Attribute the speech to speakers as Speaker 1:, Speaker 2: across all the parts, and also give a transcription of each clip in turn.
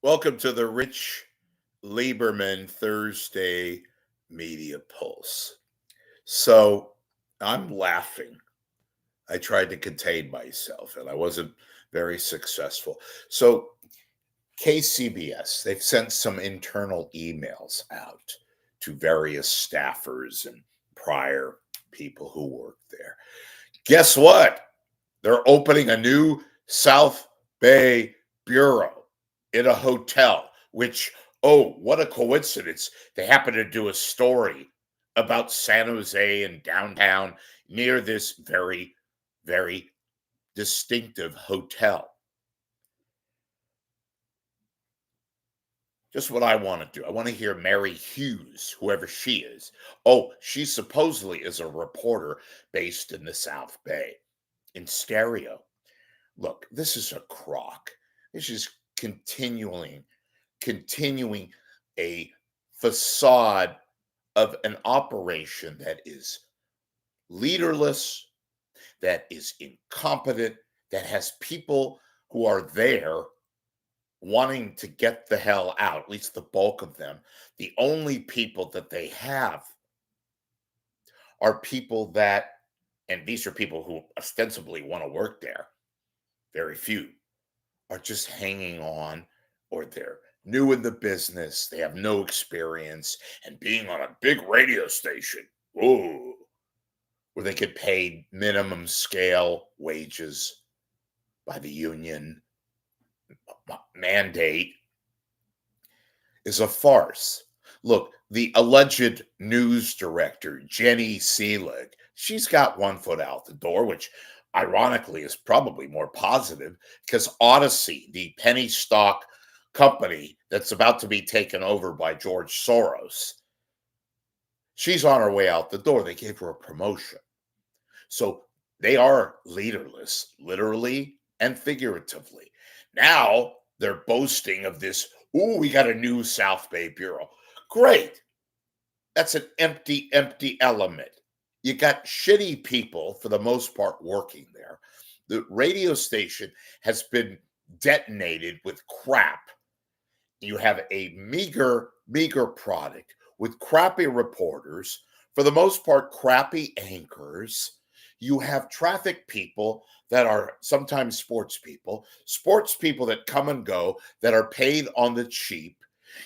Speaker 1: Welcome to the Rich Lieberman Thursday Media Pulse. So I'm laughing. I tried to contain myself and I wasn't very successful. So KCBS, they've sent some internal emails out to various staffers and prior people who worked there. Guess what? They're opening a new South Bay bureau in a hotel, which, oh, what a coincidence. They happen to do a story about San Jose and downtown near this very, very distinctive hotel. Just what I want to do. I want to hear Mary Hughes, whoever she is. Oh, she supposedly is a reporter based in the South Bay in stereo. Look, this is a crock. This is continuing a facade of an operation that is leaderless, that is incompetent, that has people who are there wanting to get the hell out, at least the bulk of them. The only people that they have are people that, and these are people who ostensibly want to work there, very few, are just hanging on, or they're new in the business, they have no experience, and being on a big radio station, ooh, where they get paid minimum scale wages by the union mandate is a farce. Look, the alleged news director, Jenny Seelig, she's got one foot out the door, which ironically is probably more positive because Odyssey, the penny stock company that's about to be taken over by George Soros, she's on her way out the door. They gave her a promotion. So they are leaderless, literally and figuratively. Now they're boasting of this, ooh, we got a new South Bay bureau. Great. That's an empty element. You got shitty people, for the most part, working there. The radio station has been detonated with crap. You have a meager product with crappy reporters, for the most part, crappy anchors. You have traffic people that are sometimes sports people that come and go, that are paid on the cheap.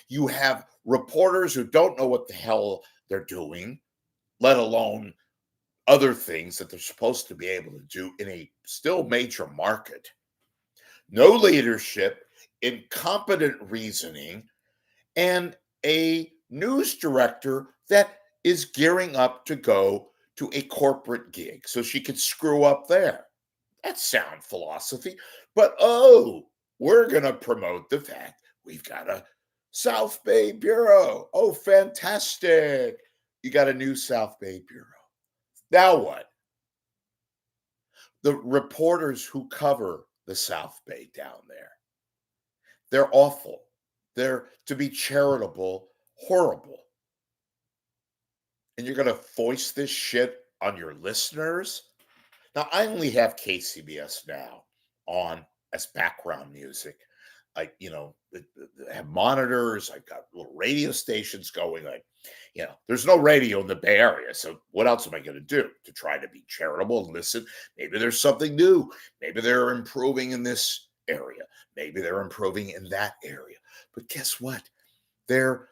Speaker 1: You have reporters who don't know what the hell they're doing, let alone other things that they're supposed to be able to do in a still major market. No leadership, incompetent reasoning, and a news director that is gearing up to go to a corporate gig so she could screw up there. That's sound philosophy. But oh, we're going to promote the fact we've got a South Bay bureau. Oh, fantastic. You got a new South Bay bureau. Now what? The reporters who cover the South Bay down there, they're awful. They're, to be charitable, horrible. And you're going to foist this shit on your listeners? Now, I only have KCBS now on as background music. I have monitors. I've got little radio stations going. There's no radio in the Bay Area. So what else am I going to do to try to be charitable and listen? Maybe there's something new. Maybe they're improving in this area. Maybe they're improving in that area. But guess what? Their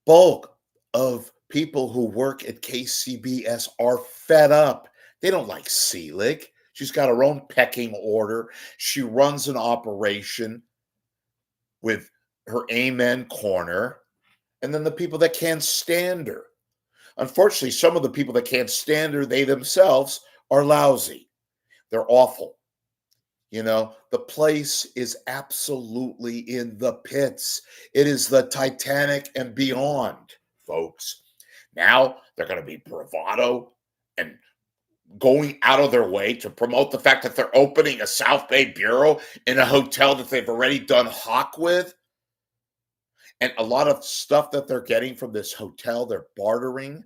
Speaker 1: bulk of people who work at KCBS are fed up. They don't like Seelig. She's got her own pecking order. She runs an operation with her amen corner, and then the people that can't stand her. Unfortunately, some of the people that can't stand her, they themselves are lousy. They're awful. The place is absolutely in the pits. It is the Titanic and beyond, folks. Now they're going to be bravado and going out of their way to promote the fact that they're opening a South Bay bureau in a hotel that they've already done hock with. And a lot of stuff that they're getting from this hotel, they're bartering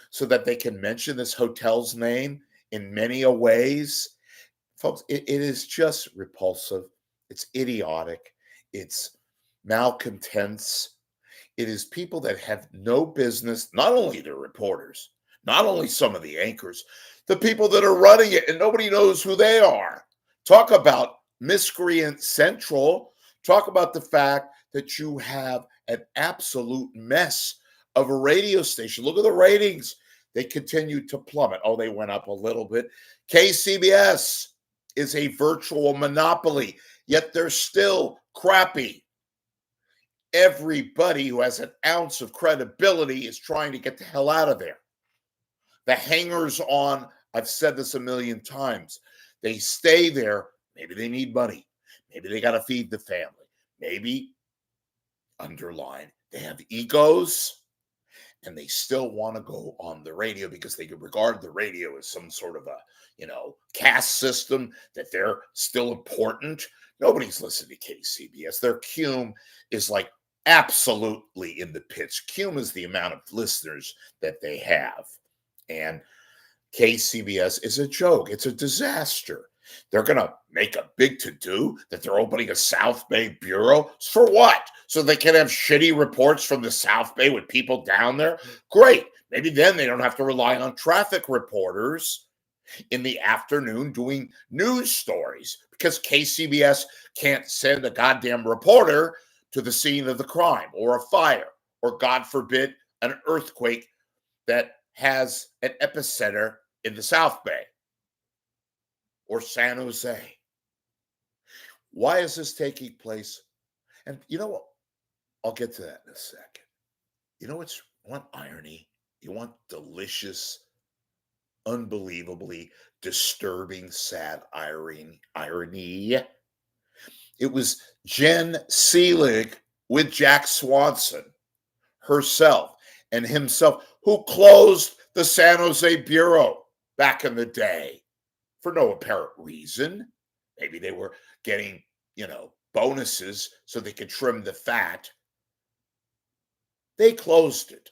Speaker 1: so that they can mention this hotel's name in many a ways. Folks, it is just repulsive. It's idiotic. It's malcontents. It is people that have no business, not only the reporters, not only some of the anchors, the people that are running it, and nobody knows who they are. Talk about miscreant central. Talk about the fact that you have an absolute mess of a radio station. Look at the ratings. They continue to plummet. Oh, they went up a little bit. KCBS is a virtual monopoly, yet they're still crappy. Everybody who has an ounce of credibility is trying to get the hell out of there. The hangers on, I've said this a million times, they stay there. Maybe they need money. Maybe they got to feed the family. Maybe, underline, they have egos and they still want to go on the radio because they could regard the radio as some sort of a, caste system, that they're still important. Nobody's listening to KCBS. Their cume is like absolutely in the pits. Cume is the amount of listeners that they have. And KCBS is a joke. It's a disaster. They're going to make a big to-do that they're opening a South Bay bureau. For what? So they can have shitty reports from the South Bay with people down there? Great. Maybe then they don't have to rely on traffic reporters in the afternoon doing news stories because KCBS can't send a goddamn reporter to the scene of the crime or a fire or, God forbid, an earthquake that has an epicenter in the South Bay or San Jose. Why is this taking place? And you know what? I'll get to that in a second. You know what's want irony? You want delicious, unbelievably disturbing, sad irony. It was Jen Seelig with Jack Swanson herself and himself who closed the San Jose Bureau back in the day for no apparent reason. Maybe they were getting, bonuses so they could trim the fat. They closed it.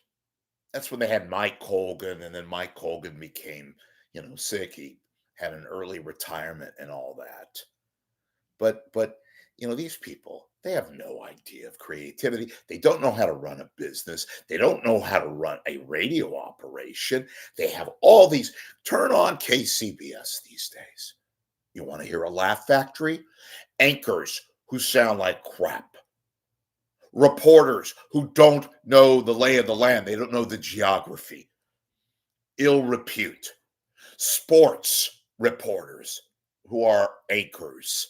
Speaker 1: That's when they had Mike Colgan, and then Mike Colgan became, sick. He had an early retirement and all that. But these people, they have no idea of creativity. They don't know how to run a business. They don't know how to run a radio operation. They have all these. Turn on KCBS these days. You want to hear a laugh factory? Anchors who sound like crap. Reporters who don't know the lay of the land. They don't know the geography. Ill repute. Sports reporters who are anchors.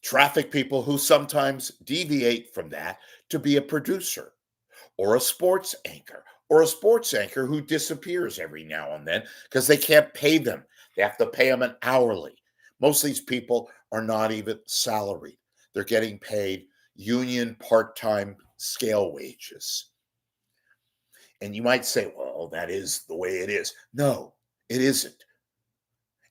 Speaker 1: Traffic people who sometimes deviate from that to be a producer or a sports anchor who disappears every now and then because they can't pay them. They have to pay them an hourly. Most of these people are not even salaried. They're getting paid union part-time scale wages. And you might say, well, that is the way it is. No, it isn't.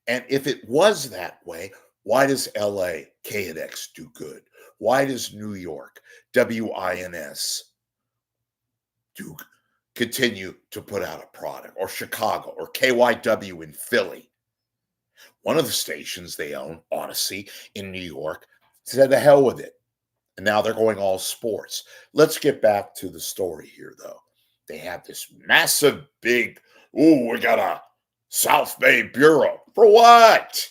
Speaker 1: And if it was that way, why does LA KNX do good? Why does New York WINS continue to put out a product, or Chicago or KYW in Philly? One of the stations they own, Odyssey in New York, said to hell with it. And now they're going all sports. Let's get back to the story here, though. They have this massive, big, we got a South Bay Bureau. For what?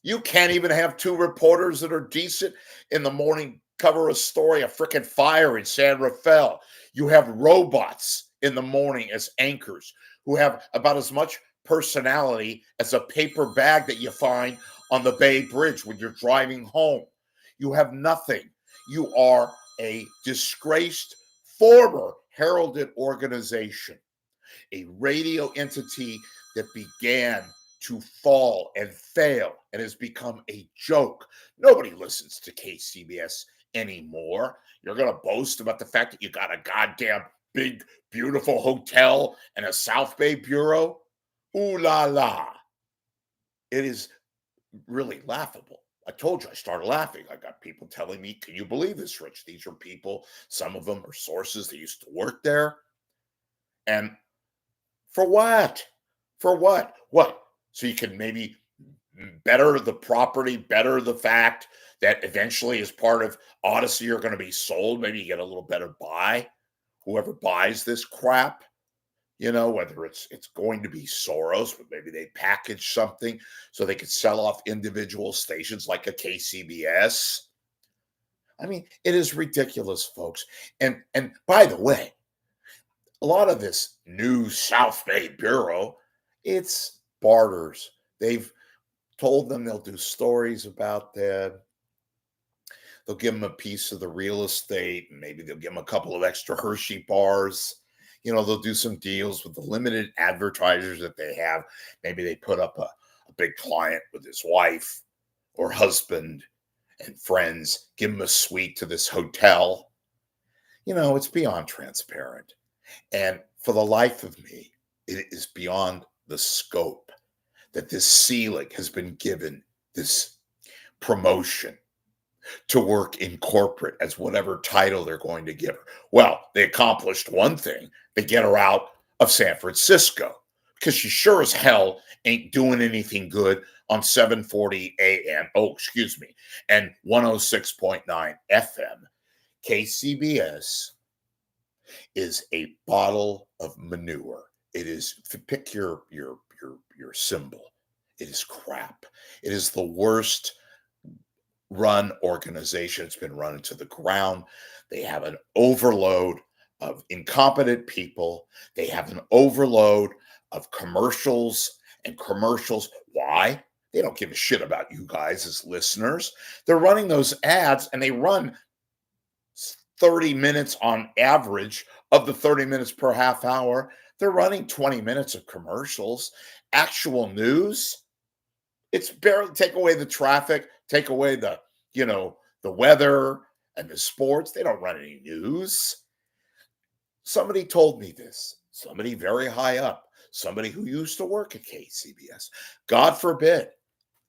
Speaker 1: You can't even have two reporters that are decent in the morning cover a story, a freaking fire in San Rafael. You have robots in the morning as anchors who have about as much personality as a paper bag that you find on the Bay Bridge when you're driving home. You have nothing. You are a disgraced, former heralded organization, a radio entity that began to fall and fail and has become a joke. Nobody listens to KCBS anymore. You're going to boast about the fact that you got a goddamn big, beautiful hotel and a South Bay bureau? Ooh la la. It is really laughable. I told you I started laughing. I got people telling me, can you believe this, Rich? These are people, some of them are sources that used to work there. And for what? For what? What? So you can maybe better the property, better the fact that eventually, as part of Odyssey, are going to be sold. Maybe you get a little better buy. Whoever buys this crap, whether it's going to be Soros, but maybe they package something so they could sell off individual stations like a KCBS. I mean, it is ridiculous, folks. And by the way, a lot of this new South Bay Bureau, it's barters. They've told them they'll do stories about that. They'll give them a piece of the real estate, and maybe they'll give them a couple of extra Hershey bars. They'll do some deals with the limited advertisers that they have. Maybe they put up a big client with his wife or husband and friends, give him a suite to this hotel. It's beyond transparent. And for the life of me, it is beyond the scope that this Selig has been given this promotion to work in corporate as whatever title they're going to give her. Well, they accomplished one thing. They get her out of San Francisco because she sure as hell ain't doing anything good on 740 AM. Oh, excuse me. And 106.9 FM. KCBS is a bottle of manure. It is, pick your symbol. It is crap. It is the worst run organization. It's been run into the ground. They have an overload of incompetent people. They have an overload of commercials and commercials. Why? They don't give a shit about you guys as listeners. They're running those ads, and they run 30 minutes on average. Of the 30 minutes per half hour, they're running 20 minutes of commercials. Actual news, it's barely, take away the traffic, take away the weather and the sports. They don't run any news. Somebody told me this, somebody very high up, somebody who used to work at KCBS. God forbid,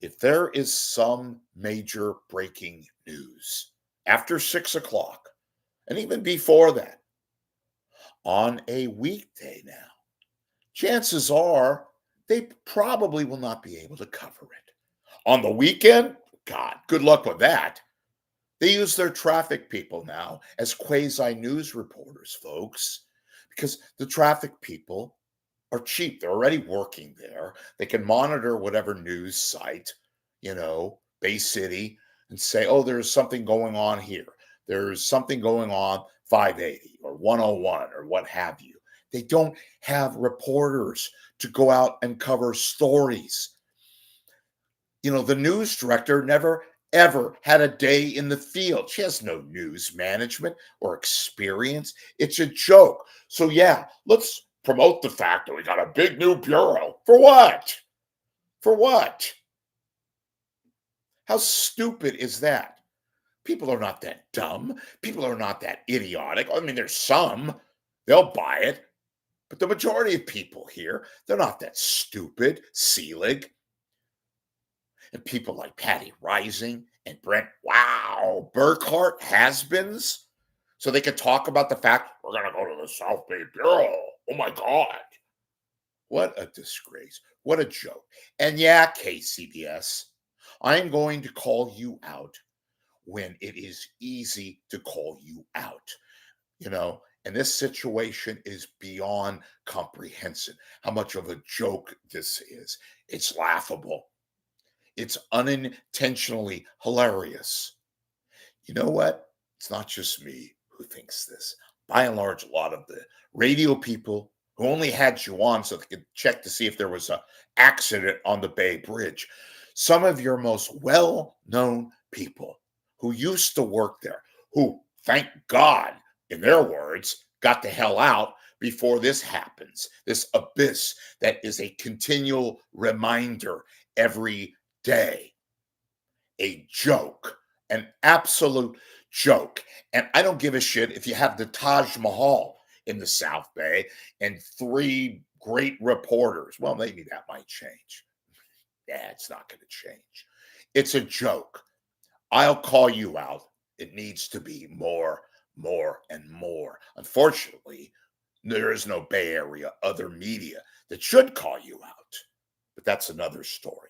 Speaker 1: if there is some major breaking news after 6 o'clock, and even before that, on a weekday now, chances are they probably will not be able to cover it. On the weekend, God, good luck with that. They use their traffic people now as quasi-news reporters, folks, because the traffic people are cheap. They're already working there. They can monitor whatever news site, Bay City, and say, oh, there's something going on here. There's something going on 580 or 101 or what have you. They don't have reporters to go out and cover stories. The news director never, ever had a day in the field. She has no news management or experience. It's a joke. So, yeah, let's promote the fact that we got a big new bureau. For what? For what? How stupid is that? People are not that dumb. People are not that idiotic. I mean, there's some, they'll buy it. But the majority of people here, they're not that stupid. Selig and people like Patty Rising and Brent, Burkhart has-beens. So they could talk about the fact, we're going to go to the South Bay Bureau. Oh, my God. What a disgrace. What a joke. And yeah, KCBS, I am going to call you out when it is easy to call you out. And this situation is beyond comprehension. How much of a joke this is. It's laughable. It's unintentionally hilarious. You know what? It's not just me who thinks this. By and large, a lot of the radio people who only had you on so they could check to see if there was an accident on the Bay Bridge. Some of your most well-known people who used to work there, who, thank God, in their words, got the hell out before this happens. This abyss that is a continual reminder every day. A joke, an absolute joke. And I don't give a shit if you have the Taj Mahal in the South Bay and 3 great reporters. Well, maybe that might change. Yeah, it's not going to change. It's a joke. I'll call you out. It needs to be more, and more. Unfortunately, there is no Bay Area other media that should call you out. But that's another story.